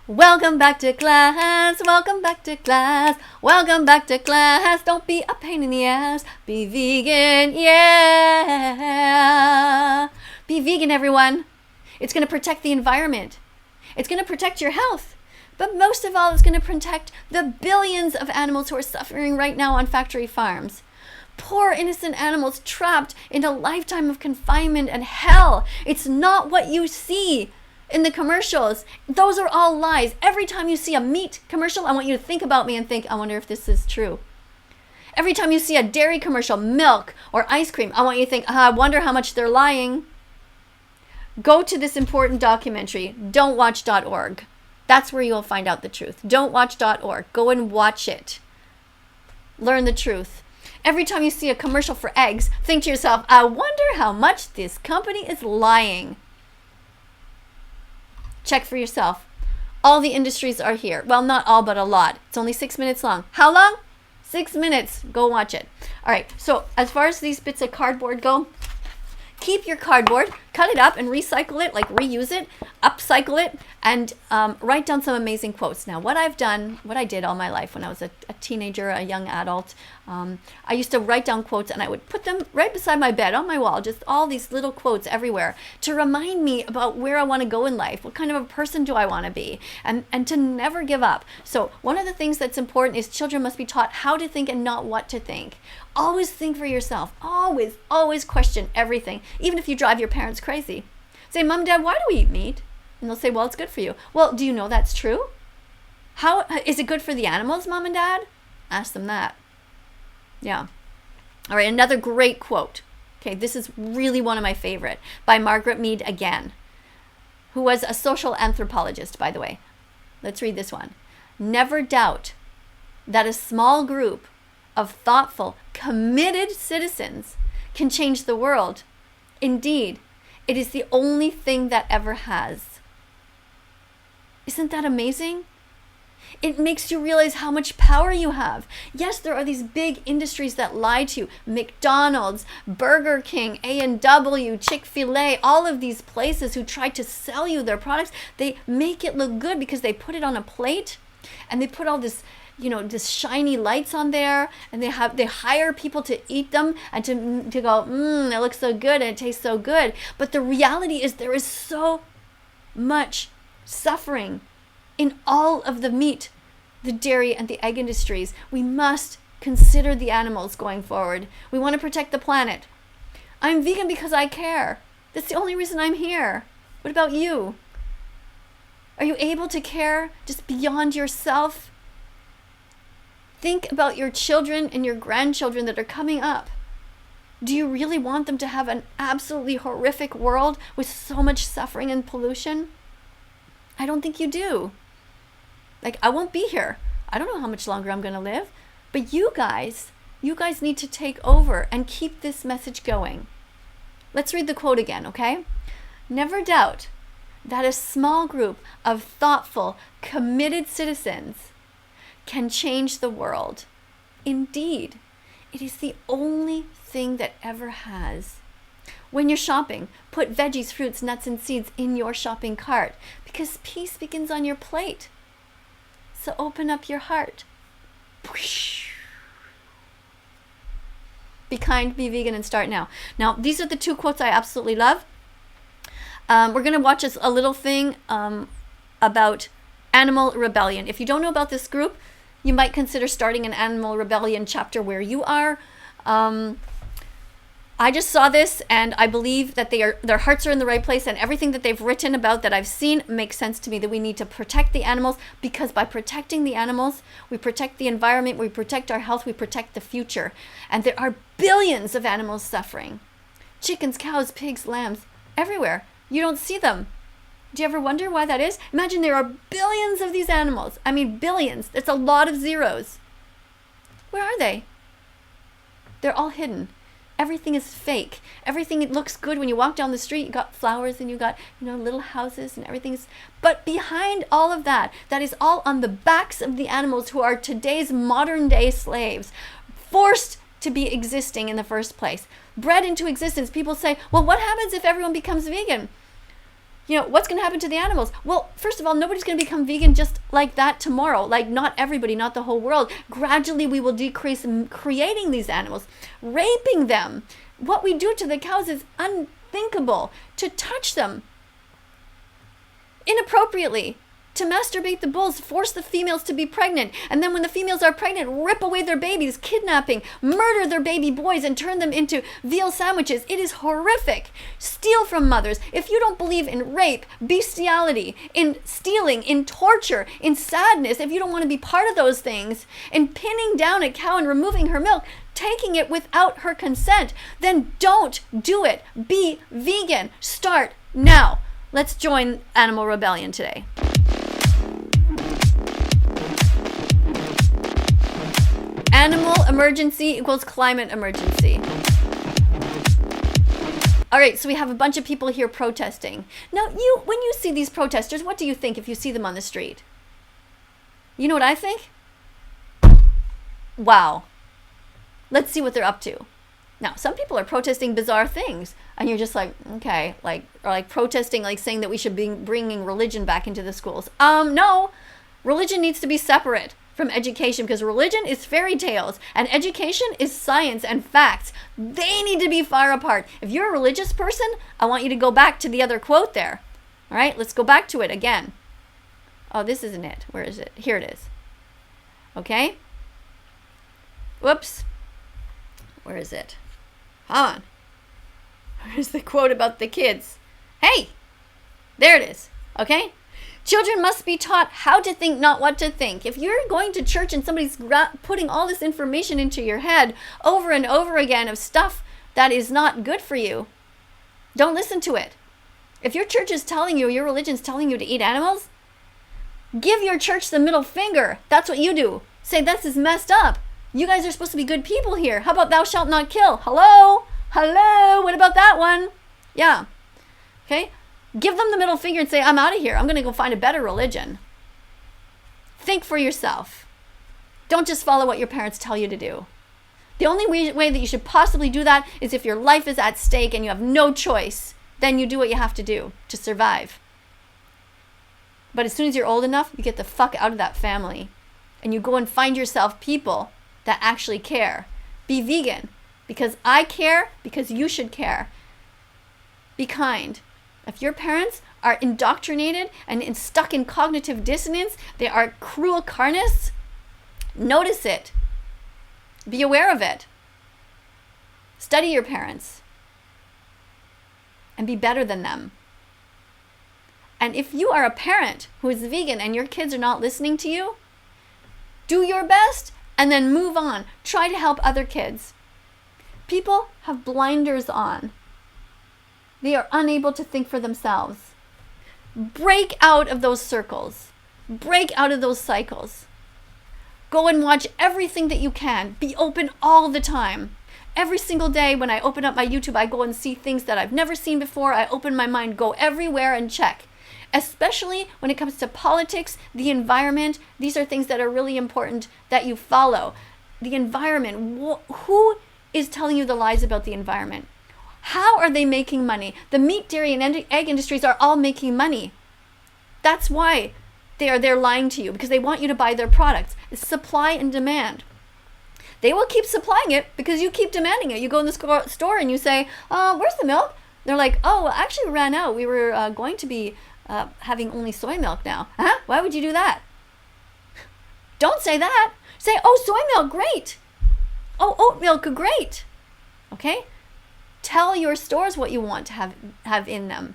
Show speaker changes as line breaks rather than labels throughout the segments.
Welcome back to class, welcome back to class, welcome back to class. Don't be a pain in the ass, be vegan, yeah. Be vegan, everyone. It's going to protect the environment. It's going to protect your health. But most of all, it's going to protect the billions of animals who are suffering right now on factory farms. Poor innocent animals trapped in a lifetime of confinement and hell. It's not what you see in the commercials. Those are all lies. Every time you see a meat commercial, I want you to think about me and think, I wonder if this is true. Every time you see a dairy commercial, milk or ice cream, I want you to think, I wonder how much they're lying. Go to this important documentary, don'twatch.org. That's where you'll find out the truth. Don'twatch.org. Go and watch it. Learn the truth. Every time you see a commercial for eggs, think to yourself, I wonder how much this company is lying. Check for yourself. All the industries are here. Well, not all, but a lot. It's only 6 minutes long. How long? 6 minutes. Go watch it. All right. So as far as these bits of cardboard go, keep your cardboard, cut it up and recycle it, like reuse it, upcycle it, and write down some amazing quotes. Now, what I did all my life when I was a teenager, a young adult, I used to write down quotes and I would put them right beside my bed on my wall, just all these little quotes everywhere to remind me about where I want to go in life, what kind of a person do I want to be, and to never give up. So one of the things that's important is children must be taught how to think and not what to think. Always think for yourself. Always question everything, even if you drive your parents crazy. Say, Mom, Dad, why do we eat meat? And they'll say, well, it's good for you. Well, do you know that's true? How is it good for the animals, Mom and Dad? Ask them that. Yeah. All right, another great quote. Okay, this is really one of my favorite, by Margaret Mead again, who was a social anthropologist, by the way. Let's read this one. Never doubt that a small group of thoughtful, committed citizens can change the world. Indeed, it is the only thing that ever has. Isn't that amazing? It makes you realize how much power you have. Yes, there are these big industries that lie to you. McDonald's, Burger King, A&W, Chick-fil-A, all of these places who try to sell you their products. They make it look good because they put it on a plate and they put all this, this shiny lights on there, and they hire people to eat them and to go, it looks so good and it tastes so good. But the reality is there is so much suffering in all of the meat, the dairy, and the egg industries. We must consider the animals going forward. We want to protect the planet. I'm vegan because I care. That's the only reason I'm here. What about you? Are you able to care just beyond yourself? Think about your children and your grandchildren that are coming up. Do you really want them to have an absolutely horrific world with so much suffering and pollution? I don't think you do. I won't be here. I don't know how much longer I'm going to live. But you guys need to take over and keep this message going. Let's read the quote again, okay? Never doubt that a small group of thoughtful, committed citizens can change the world. Indeed, it is the only thing that ever has. When you're shopping, put veggies, fruits, nuts, and seeds in your shopping cart because peace begins on your plate. So open up your heart. Be kind, be vegan, and start now. Now, these are the two quotes I absolutely love. We're going to watch a little thing about animal rebellion. If you don't know about this group, you might consider starting an animal rebellion chapter where you are. I just saw this and I believe that their hearts are in the right place, and everything that they've written about that I've seen makes sense to me, that we need to protect the animals, because by protecting the animals, we protect the environment, we protect our health, we protect the future. And there are billions of animals suffering. Chickens, cows, pigs, lambs, everywhere. You don't see them. Do you ever wonder why that is? Imagine there are billions of these animals. I mean, billions. That's a lot of zeros. Where are they? They're all hidden. Everything is fake. Everything, it looks good when you walk down the street. You got flowers and you got, little houses and everything's. But behind all of that, that is all on the backs of the animals who are today's modern day slaves, forced to be existing in the first place, bred into existence. People say, well, what happens if everyone becomes vegan? What's going to happen to the animals? Well, first of all, nobody's going to become vegan just like that tomorrow. Like, not everybody, not the whole world. Gradually, we will decrease creating these animals, raping them. What we do to the cows is unthinkable. To touch them inappropriately, to masturbate the bulls, force the females to be pregnant, and then when the females are pregnant, rip away their babies, kidnapping, murder their baby boys, and turn them into veal sandwiches. It is horrific. Steal from mothers. If you don't believe in rape, bestiality, in stealing, in torture, in sadness, if you don't want to be part of those things, in pinning down a cow and removing her milk, taking it without her consent, then don't do it. Be vegan. Start now. Let's join Animal Rebellion today. Animal emergency equals climate emergency. All right, so we have a bunch of people here protesting. Now, when you see these protesters, what do you think if you see them on the street? You know what I think? Wow. Let's see what they're up to. Now, some people are protesting bizarre things, and you're just like, okay, or protesting, saying that we should be bringing religion back into the schools. No, religion needs to be separate from education, because religion is fairy tales and education is science and facts. They need to be far apart. If you're a religious person, I want you to go back to the other quote there. All right, let's go back to it again. Oh, this isn't it. Where is it? Here it is. Okay. Whoops. Where is it? Hold on. Where's the quote about the kids? Hey, there it is. Okay. Children must be taught how to think, not what to think. If you're going to church and somebody's putting all this information into your head over and over again of stuff that is not good for you, don't listen to it. If your church is telling you, your religion's telling you to eat animals, give your church the middle finger. That's what you do. Say, this is messed up. You guys are supposed to be good people here. How about thou shalt not kill? Hello? Hello? What about that one? Yeah. Okay? Give them the middle finger and say, I'm out of here. I'm going to go find a better religion. Think for yourself. Don't just follow what your parents tell you to do. The only way that you should possibly do that is if your life is at stake and you have no choice. Then you do what you have to do to survive. But as soon as you're old enough, you get the fuck out of that family. And you go and find yourself people that actually care. Be vegan. Because I care, because you should care. Be kind. If your parents are indoctrinated and stuck in cognitive dissonance, they are cruel carnists, notice it. Be aware of it. Study your parents. And be better than them. And if you are a parent who is vegan and your kids are not listening to you, do your best and then move on. Try to help other kids. People have blinders on. They are unable to think for themselves. Break out of those circles. Break out of those cycles. Go and watch everything that you can. Be open all the time. Every single day when I open up my YouTube, I go and see things that I've never seen before. I open my mind, go everywhere and check. Especially when it comes to politics, the environment. These are things that are really important that you follow. The environment. Who is telling you the lies about the environment? How are they making money? The meat, dairy, and egg industries are all making money. That's why they're lying to you, because they want you to buy their products. It's supply and demand. They will keep supplying it because you keep demanding it. You go in the store and you say, where's the milk? They're like, oh, well, actually we ran out. We were going to be having only soy milk now. Huh? Why would you do that? Don't say that. Say, oh, soy milk, great. Oh, oat milk, great. Okay? Tell your stores what you want to have in them.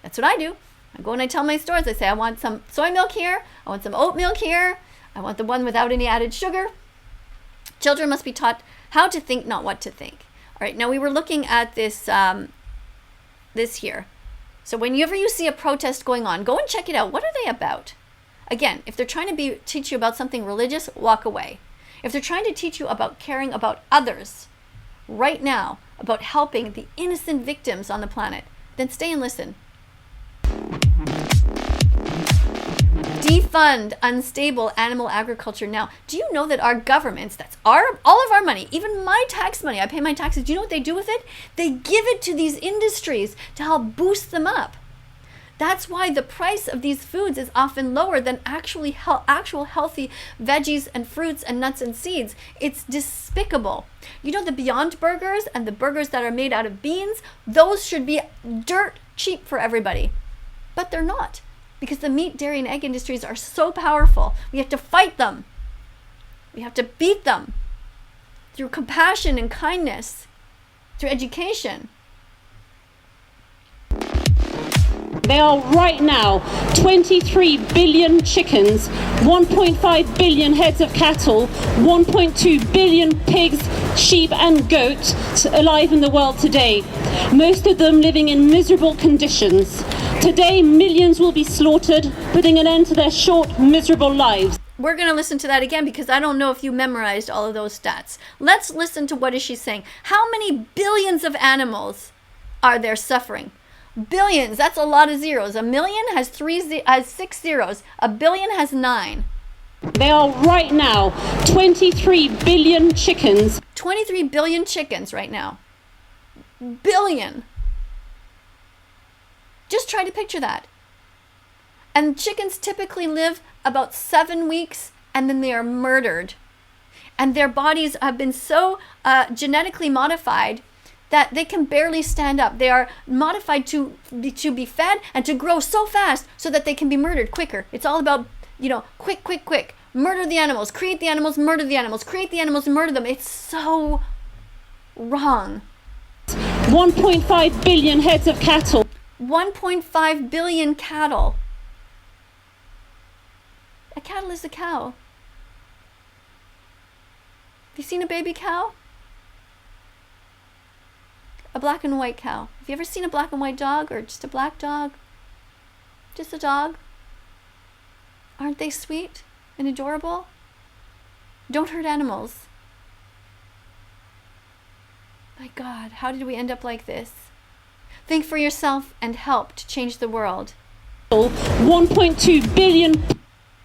That's what I do. I go and I tell my stores, I say, I want some soy milk here. I want some oat milk here. I want the one without any added sugar. Children must be taught how to think, not what to think. All right, now we were looking at this here. So whenever you see a protest going on, go and check it out. What are they about? Again, if they're trying to teach you about something religious, walk away. If they're trying to teach you about caring about others right now, about helping the innocent victims on the planet, then stay and listen. Defund unstable animal agriculture now. Do you know that our governments, that's all of our money, even my tax money, I pay my taxes, do you know what they do with it? They give it to these industries to help boost them up. That's why the price of these foods is often lower than actual healthy veggies and fruits and nuts and seeds. It's despicable. You know, the Beyond Burgers and the burgers that are made out of beans, those should be dirt cheap for everybody. But they're not, because the meat, dairy, and egg industries are so powerful. We have to fight them. We have to beat them through compassion and kindness, through education.
There are right now 23 billion chickens, 1.5 billion heads of cattle, 1.2 billion pigs, sheep and goats alive in the world today, most of them living in miserable conditions. Today, millions will be slaughtered, putting an end to their short, miserable lives.
We're going to listen to that again because I don't know if you memorized all of those stats. Let's listen to what is she saying. How many billions of animals are there suffering? Billions, that's a lot of zeros. A million has 6 zeros. A billion has 9.
There are right now 23 billion chickens.
23 billion chickens right now. Billion. Just try to picture that. And chickens typically live about 7 weeks and then they are murdered. And their bodies have been so genetically modified that they can barely stand up. They are modified to be fed and to grow so fast so that they can be murdered quicker. It's all about, quick, quick, quick. Murder the animals, create the animals, murder the animals, create the animals, murder them. It's so wrong.
1.5 billion heads of cattle.
1.5 billion cattle. A cattle is a cow. Have you seen a baby cow? A black and white cow. Have you ever seen a black and white dog or just a black dog? Just a dog? Aren't they sweet and adorable? Don't hurt animals. My God, how did we end up like this? Think for yourself and help to change the world.
1.2 billion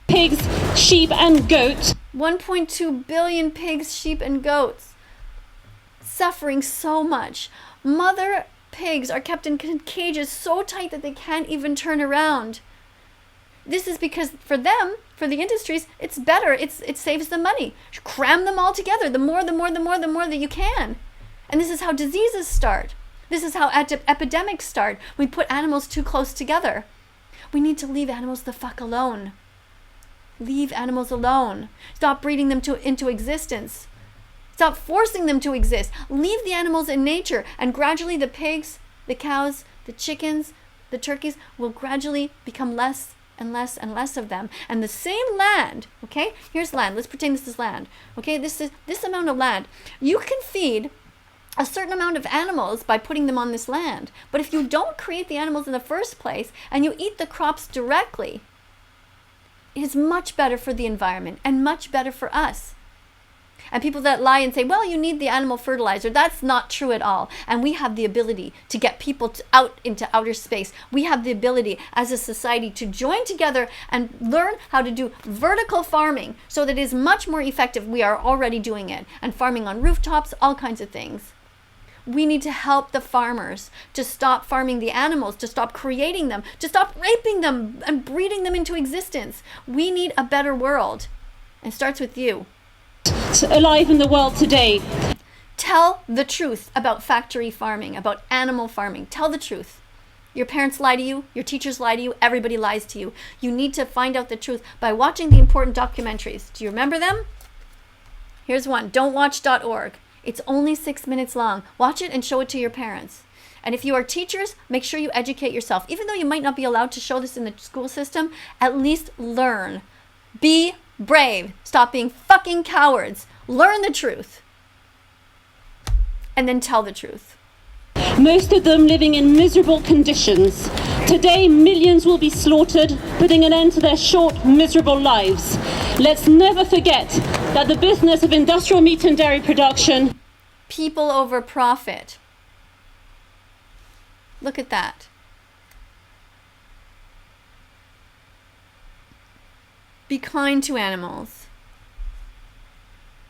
pigs, sheep and goats.
1.2 billion pigs, sheep and goats. Suffering so much. Mother pigs are kept in cages so tight that they can't even turn around. This is because for them, for the industries, it's better. It saves them money. Cram them all together. The more that you can. And this is how diseases start. This is how epidemics start. We put animals too close together. We need to leave animals the fuck alone. Leave animals alone. Stop breeding them into existence. Stop forcing them to exist. Leave the animals in nature, and gradually the pigs, the cows, the chickens, the turkeys will gradually become less and less and less of them. And the same land, okay? Here's land. Let's pretend this is land. Okay, this is this amount of land. You can feed a certain amount of animals by putting them on this land. But if you don't create the animals in the first place and you eat the crops directly, it is much better for the environment and much better for us. And people that lie and say, well, you need the animal fertilizer, that's not true at all. And we have the ability to get people out into outer space. We have the ability as a society to join together and learn how to do vertical farming so that it is much more effective. We are already doing it. And farming on rooftops, all kinds of things. We need to help the farmers to stop farming the animals, to stop creating them, to stop raping them and breeding them into existence. We need a better world. And it starts with you.
Alive in the world today.
Tell the truth about factory farming, about animal farming. Tell the truth. Your parents lie to you, your teachers lie to you, everybody lies to you. You need to find out the truth by watching the important documentaries. Do you remember them? Here's one, don'twatch.org. It's only 6 minutes long. Watch it and show it to your parents. And if you are teachers, make sure you educate yourself. Even though you might not be allowed to show this in the school system, at least learn. Be brave. Stop being fucking cowards. Learn the truth. And then tell the truth.
Most of them living in miserable conditions. Today, millions will be slaughtered, putting an end to their short, miserable lives. Let's never forget that the business of industrial meat and dairy production...
People over profit. Look at that. Be kind to animals.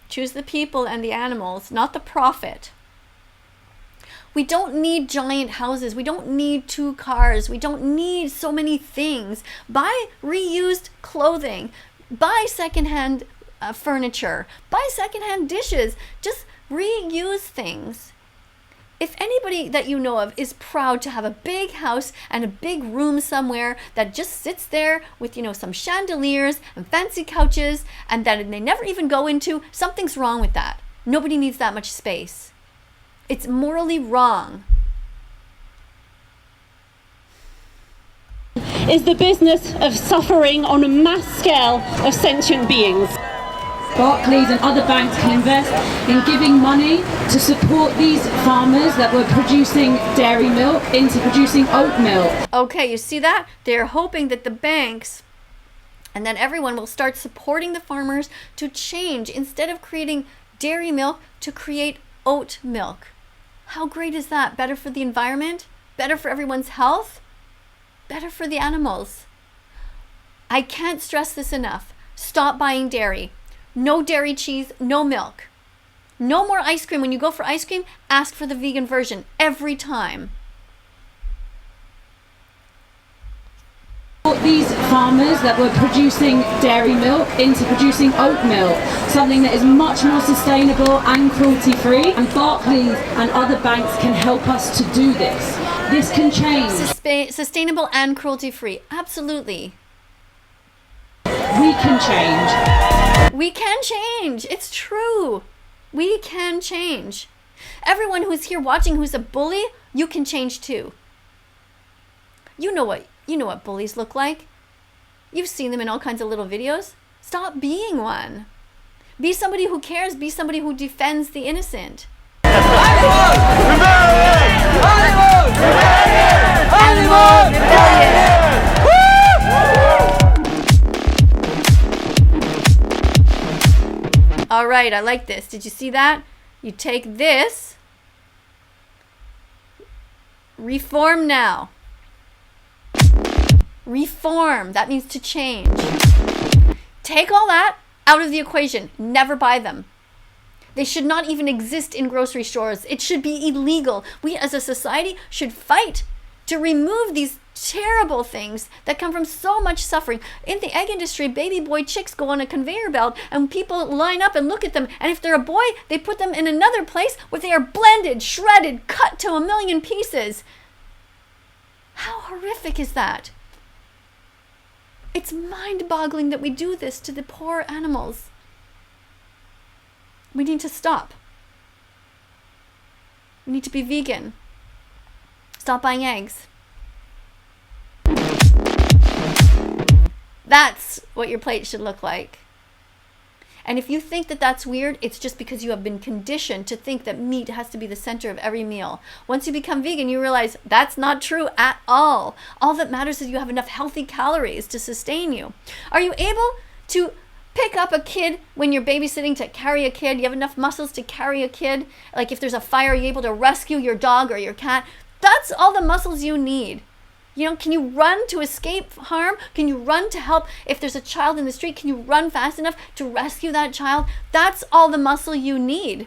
Choose the people and the animals, not the profit. We don't need giant houses. We don't need 2 cars. We don't need so many things. Buy reused clothing. Buy secondhand furniture. Buy secondhand dishes. Just reuse things. If anybody that you know of is proud to have a big house and a big room somewhere that just sits there with, some chandeliers and fancy couches and that they never even go into, something's wrong with that. Nobody needs that much space. It's morally wrong.
Is the business of suffering on a mass scale of sentient beings.
Barclays and other banks can invest in giving money to support these farmers that were producing dairy milk into producing oat milk.
Okay, you see that? They're hoping that the banks and then everyone will start supporting the farmers to change, instead of creating dairy milk, to create oat milk. How great is that? Better for the environment? Better for everyone's health? Better for the animals. I can't stress this enough. Stop buying dairy. No dairy cheese, no milk. No more ice cream. When you go for ice cream, ask for the vegan version every time.
These farmers that were producing dairy milk into producing oat milk, something that is much more sustainable and cruelty-free. And Barclays and other banks can help us to do this. This can change.
Sustainable and cruelty-free. Absolutely.
We can change.
We can change. It's true. We can change. Everyone who's here watching who's a bully, you can change too. You know what bullies look like. You've seen them in all kinds of little videos. Stop being one. Be somebody who cares. Be somebody who defends the innocent.
Animal rebellion!
All right, I like this. Did you see that? You take this. Reform now. Reform. That means to change. Take all that out of the equation. Never buy them. They should not even exist in grocery stores. It should be illegal. We as a society should fight to remove these terrible things that come from so much suffering. In the egg industry, baby boy chicks go on a conveyor belt and people line up and look at them. And if they're a boy, they put them in another place where they are blended, shredded, cut to 1,000,000 pieces. How horrific is that? It's mind-boggling that we do this to the poor animals. We need to stop. We need to be vegan. Stop buying eggs. That's what your plate should look like. And if you think that that's weird, it's just because you have been conditioned to think that meat has to be the center of every meal. Once you become vegan, you realize that's not true at all. All that matters is you have enough healthy calories to sustain you. Are you able to pick up a kid when you're babysitting, to carry a kid? You have enough muscles to carry a kid? Like if there's a fire, you're able to rescue your dog or your cat? That's all the muscles you need. Can you run to escape harm? Can you run to help if there's a child in the street? Can you run fast enough to rescue that child? That's all the muscle you need.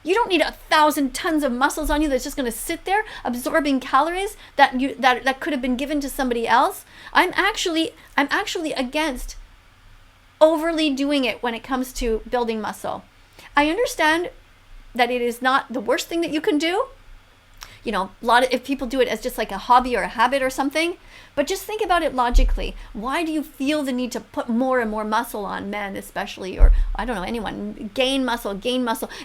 You don't need 1,000 tons of muscles on you that's just going to sit there absorbing calories that could have been given to somebody else. I'm actually against overly doing it when it comes to building muscle. I understand that it is not the worst thing that you can do. If people do it as just like a hobby or a habit or something, but just think about it logically. Why do you feel the need to put more and more muscle on, men especially, or I don't know, anyone? Gain muscle,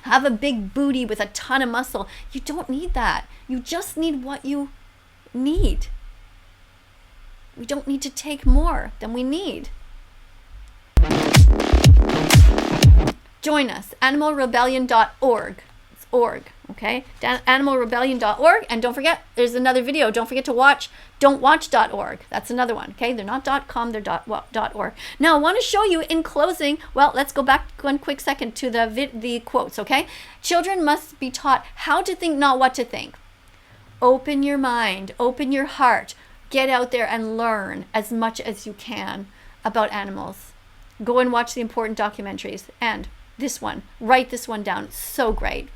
have a big booty with a ton of muscle. You don't need that. You just need what you need. We don't need to take more than we need. Join us, animalrebellion.org. It's org. Okay, animalrebellion.org, and don't forget, there's another video. Don't forget to watch don'twatch.org. That's another one. Okay, they're not .com, they're .org. Now, I want to show you in closing. Well, let's go back one quick second to the quotes. Okay, children must be taught how to think, not what to think. Open your mind, open your heart. Get out there and learn as much as you can about animals. Go and watch the important documentaries. And this one, write this one down. It's so great.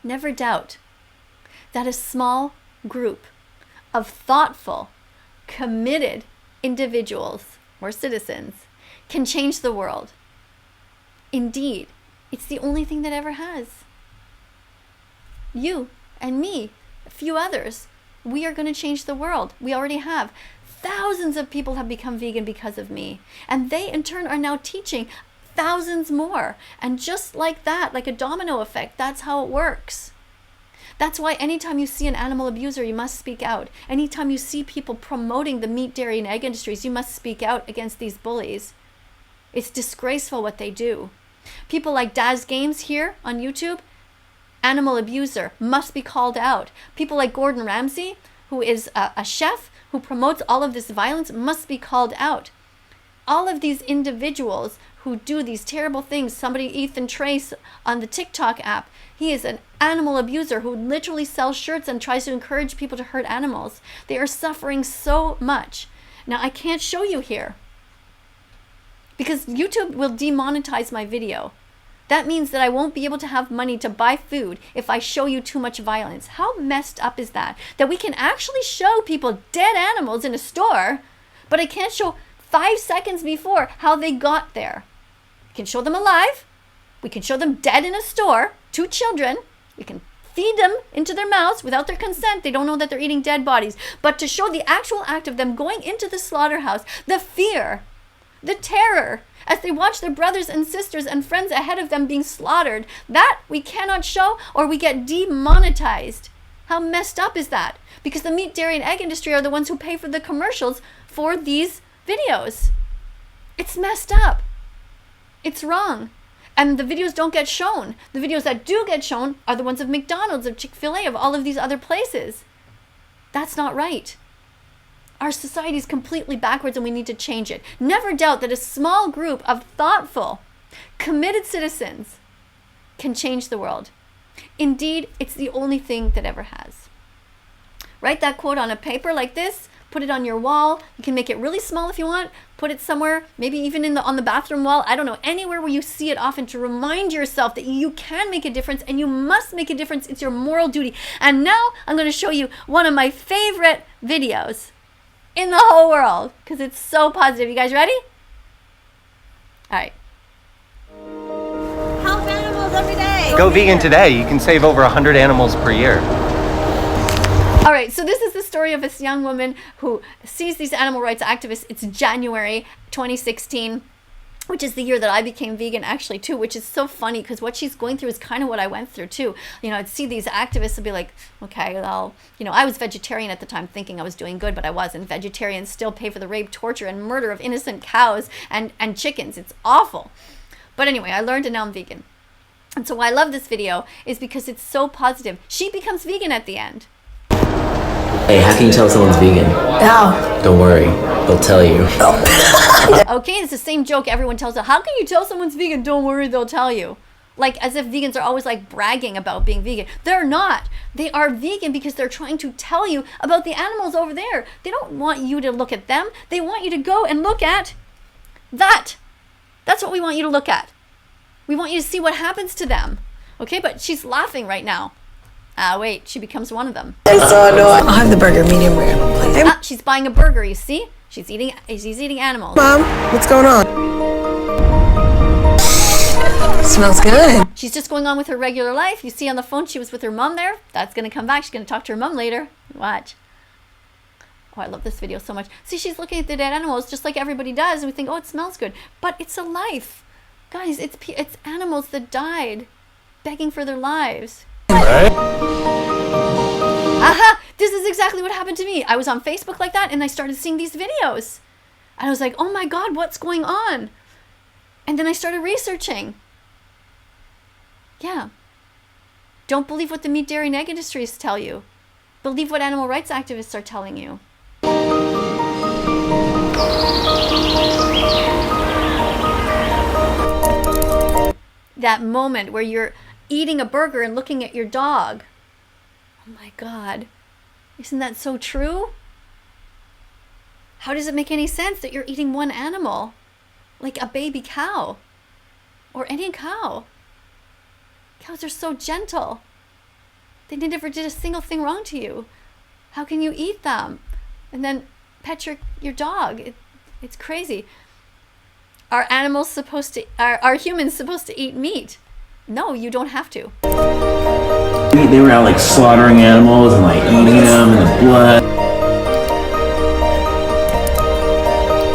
Never doubt. that a small group of thoughtful, committed individuals or citizens can change the world. Indeed, it's the only thing that ever has. You and me, a few others, we are going to change the world. We already have. Thousands of people have become vegan because of me. And they, in turn, are now teaching thousands more. And just like that, like a domino effect, that's how it works. That's why anytime you see an animal abuser, you must speak out. Anytime you see people promoting the meat, dairy, and egg industries, you must speak out against these bullies. It's disgraceful what they do. People like Daz Games here on YouTube, animal abuser, must be called out. People like Gordon Ramsay, who is a chef who promotes all of this violence, must be called out. All of these individuals who do these terrible things, somebody, Ethan Trace on the TikTok app, he is an animal abuser who literally sells shirts and tries to encourage people to hurt animals. They are suffering so much. Now, I can't show you here because YouTube will demonetize my video. That means that I won't be able to have money to buy food if I show you too much violence. How messed up is that? That we can actually show people dead animals in a store, but I can't show 5 seconds before how they got there. We can show them alive. We can show them dead in a store, 2 children. We can feed them into their mouths without their consent. They don't know that they're eating dead bodies. But to show the actual act of them going into the slaughterhouse, the fear, the terror, as they watch their brothers and sisters and friends ahead of them being slaughtered, that we cannot show or we get demonetized. How messed up is that? Because the meat, dairy, and egg industry are the ones who pay for the commercials for these videos. It's messed up. It's wrong. And the videos don't get shown. The videos that do get shown are the ones of McDonald's, of Chick-fil-A, of all of these other places. That's not right. Our society is completely backwards and we need to change it. Never doubt that a small group of thoughtful, committed citizens can change the world. Indeed, it's the only thing that ever has. Write that quote on a paper like this, put it on your wall. You can make it really small if you want. Put it somewhere, maybe even on the bathroom wall. I don't know, anywhere where you see it often, to remind yourself that you can make a difference and you must make a difference. It's your moral duty. And now I'm going to show you one of my favorite videos in the whole world because it's so positive. You guys ready? All right.
Help animals every day.
Go vegan today. You can save over 100 animals per year.
All right, so this is the story of this young woman who sees these animal rights activists. It's January 2016, which is the year that I became vegan actually too, which is so funny because what she's going through is kind of what I went through too. You know, I'd see these activists and be like, okay, well, you know, I was vegetarian at the time thinking I was doing good, but I wasn't. Vegetarians still pay for the rape, torture, and murder of innocent cows and chickens. It's awful. But anyway, I learned and now I'm vegan. And so why I love this video is because it's so positive. She becomes vegan at the end.
Hey, how can you tell someone's vegan?
How?
Don't worry, they'll tell you.
Okay, it's the same joke everyone tells us. How can you tell someone's vegan? Don't worry, they'll tell you. Like as if vegans are always like bragging about being vegan. They're not. They are vegan because they're trying to tell you about the animals over there. They don't want you to look at them. They want you to go and look at that. That's what we want you to look at. We want you to see what happens to them. Okay, but she's laughing right now. Wait, she becomes one of them.
So annoying. I'll have the burger medium rare.
She's buying a burger, you see? She's eating animals.
Mom, what's going on? Smells good.
She's just going on with her regular life. You see on the phone she was with her mom there. That's going to come back. She's going to talk to her mom later. Watch. Oh, I love this video so much. See, she's looking at the dead animals just like everybody does. And we think, oh, it smells good. But it's a life. Guys, it's animals that died begging for their lives.
Right?
Aha! This is exactly what happened to me. I was on Facebook like that and I started seeing these videos. And I was like, oh my God, what's going on? And then I started researching. Yeah. Don't believe what the meat, dairy, and egg industries tell you. Believe what animal rights activists are telling you. That moment where you're eating a burger and looking at your dog. Oh my God. Isn't that so true? How does it make any sense that you're eating one animal? Like a baby cow. Or any cow. Cows are so gentle. They never did a single thing wrong to you. How can you eat them? And then pet your dog. It's crazy. Are humans supposed to eat meat? No, you don't have to.
They were out like slaughtering animals and like eating them and the blood.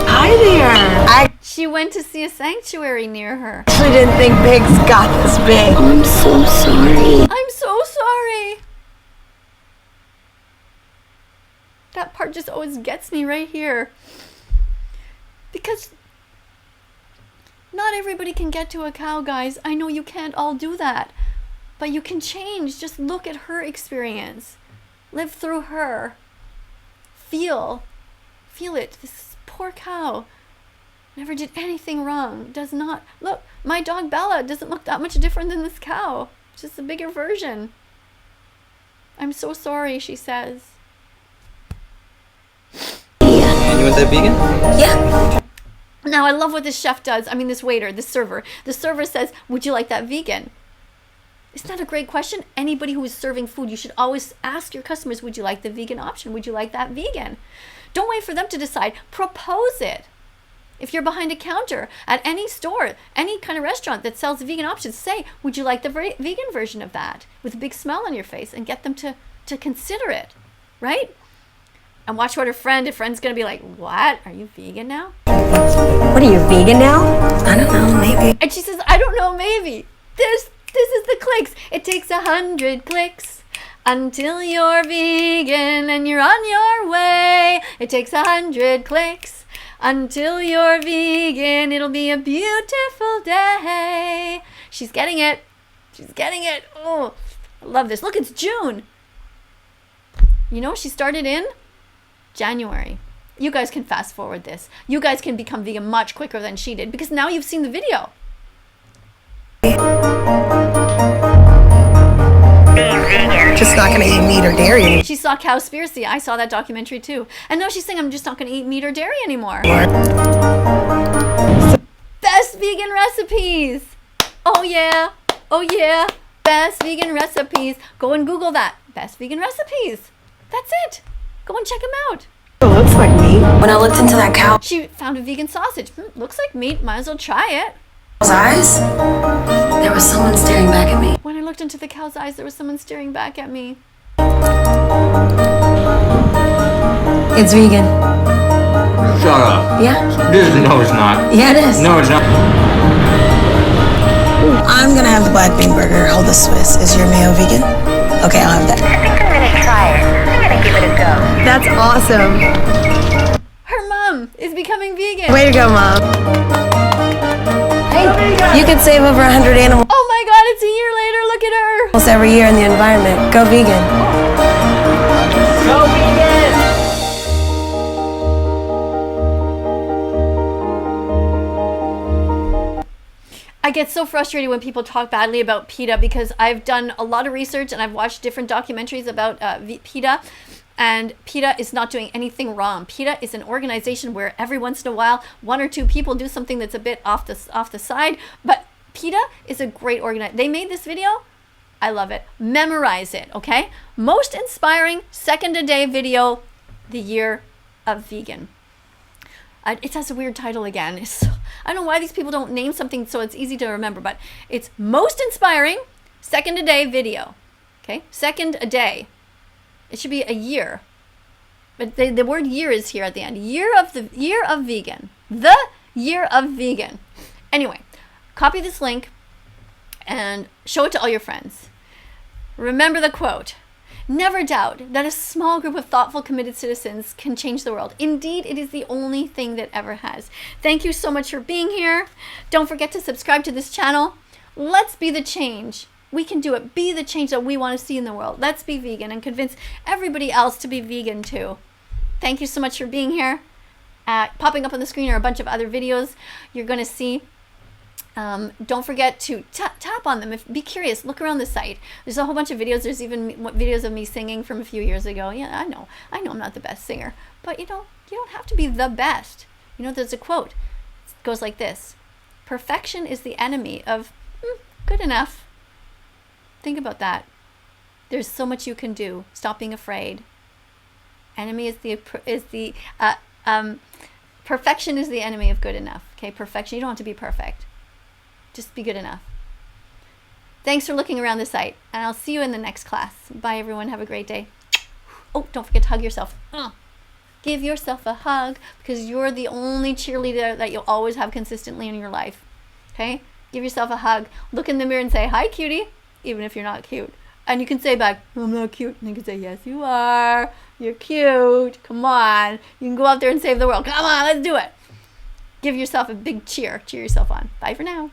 Hi there. I
She went to see a sanctuary near her.
actually didn't think pigs got this big.
I'm so sorry.
I'm so sorry. That part just always gets me right here. Because not everybody can get to a cow, guys. I know you can't all do that. But you can change. Just look at her experience. Live through her. Feel it. This poor cow never did anything wrong. Does not look. My dog Bella doesn't look that much different than this cow. Just a bigger version. I'm so sorry, she says.
And you want that vegan?
Yeah.
Now, I love what this chef does. I mean, this waiter, this server. The server says, would you like that vegan? Isn't that a great question? Anybody who is serving food, you should always ask your customers, would you like the vegan option? Would you like that vegan? Don't wait for them to decide. Propose it. If you're behind a counter at any store, any kind of restaurant that sells vegan options, say, would you like the vegan version of that? With a big smile on your face, and get them to consider it, right? And watch what her friend's going to be like, what? Are you vegan now?
What are you, vegan now? I don't know, maybe.
And she says, I don't know, maybe. This is the clicks. It takes 100 clicks until you're vegan and you're on your way. It takes 100 clicks until you're vegan. It'll be a beautiful day. She's getting it. She's getting it. Oh, I love this. Look, it's June. You know, she started in January. You guys can fast forward this. You guys can become vegan much quicker than she did because now you've seen the video.
Just not gonna eat meat or dairy anymore.
She saw Cowspiracy. I saw that documentary too. And now she's saying, I'm just not going to eat meat or dairy anymore. Best vegan recipes. Oh yeah. Oh yeah. Best vegan recipes. Go and Google that. Best vegan recipes. That's it. Go and check them out.
It looks like meat. When I looked into that cow's
She found a vegan sausage. Looks like meat. Might as well try it.
eyes, there was someone staring back at me.
When I looked into the cow's eyes, there was someone staring back at me.
It's vegan.
Shut up.
Yeah?
No, it's not.
Yeah, it is.
No, it's not.
I'm gonna have the black bean burger. Hold the Swiss. Is your mayo vegan? Okay, I'll have that.
I think I'm gonna try it. I'm gonna give it a go.
That's awesome.
Her mom is becoming vegan.
Way to go, Mom. Hey, you could save over 100 animals
Oh my God, it's a year later. Look at her.
every year in the environment. Go vegan.
Go vegan!
I get so frustrated when people talk badly about PETA because I've done a lot of research and I've watched different documentaries about PETA, and PETA is not doing anything wrong. PETA is an organization where every once in a while, one or two people do something that's a bit off the side, but PETA is a great organization. They made this video. I love it. Memorize it, okay? Most inspiring second a day video, the year of vegan. It has a weird title again. I don't know why these people don't name something so it's easy to remember, but it's most inspiring second a day video. Okay, second a day. It should be a year, but the word year is here at the end. Year of vegan. The year of vegan. Anyway, copy this link and show it to all your friends. Remember the quote. Never doubt that a small group of thoughtful, committed citizens can change the world. Indeed, it is the only thing that ever has. Thank you so much for being here. Don't forget to subscribe to this channel. Let's be the change. We can do it. Be the change that we want to see in the world. Let's be vegan and convince everybody else to be vegan too. Thank you so much for being here. Popping up on the screen are a bunch of other videos you're going to see. Don't forget to tap on them. Be curious. Look around the site. There's a whole bunch of videos. There's even videos of me singing from a few years ago. Yeah, I know I'm not the best singer, but you don't have to be the best. There's a quote. It goes like this: perfection is the enemy of good enough. Think about that. There's so much you can do. Stop being afraid. Enemy is the perfection is the enemy of good enough. Okay, perfection. You don't have to be perfect. Just be good enough. Thanks for looking around the site, and I'll see you in the next class. Bye, everyone. Have a great day. Oh, don't forget to hug yourself. Give yourself a hug, because you're the only cheerleader that you'll always have consistently in your life. Okay? Give yourself a hug. Look in the mirror and say, hi, cutie, even if you're not cute. And you can say back, I'm not cute. And you can say, yes, you are. You're cute. Come on. You can go out there and save the world. Come on, let's do it. Give yourself a big cheer. Cheer yourself on. Bye for now.